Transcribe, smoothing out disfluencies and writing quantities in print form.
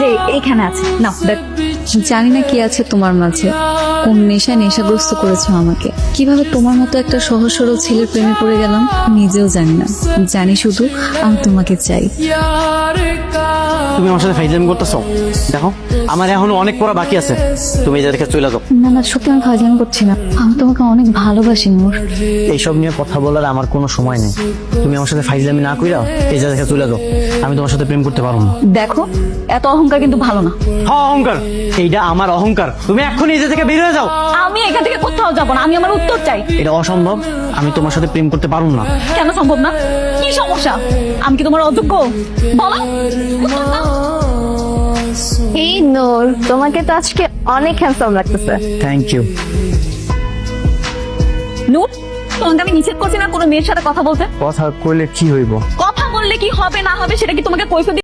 যে এইখানে আছে, নাও দেখ। জানি না কি আছে তোমার মাঝে, কোন নেশাগ্রস্ত করেছো আমাকে। কিভাবে তোমার মতো একটা সহজ সরল ছেলের প্রেমে পড়ে গেলাম নিজেও জানি না। জানি শুধু আমি তোমাকে চাই। তুমি আমার সাথে ফাইজলামি করতেছো? দেখো আমার এখনো অনেক পড়া বাকি আছে, তুমি এই জায়গা চলে যাও। না না, সত্যি আমি ফাজলামি করছি না, আমি তোমাকে অনেক ভালোবাসি নূর। এইসব নিয়ে কথা বলার আমার কোনো সময় নেই। তুমি আমার সাথে ফাইজলামি না কইরা এই জায়গা চলে যাও। আমি তোমার সাথে প্রেম করতে পারবো না। দেখো এত অহংকার কিন্তু ভালো না। হ্যাঁ অহংকার, এইটা আমার অহংকার। তুমি এক্ষুনি এই জায়গা থেকে বের হয়ে যাও। আমি এখান থেকে কোথাও যাব না, আমি আমার উত্তর চাই। এটা অসম্ভব, আমি তোমার সাথে প্রেম করতে পারবো না। কেন সম্ভব না? কি সমস্যা? আমি কি তোমার অযোগ্য? বলো। এই নূর, তোমাকে তো আজকে অনেক হ্যান্ডসাম লাগতেছে। Thank you. নূর, তোমাকে আমি নিষেধ করছি না কোনো মেয়ের সাথে কথা বলতে? কথা কইলে কি হইব? কথা বললে কি হবে না হবে সেটা কি তোমাকে কৈফিয়ত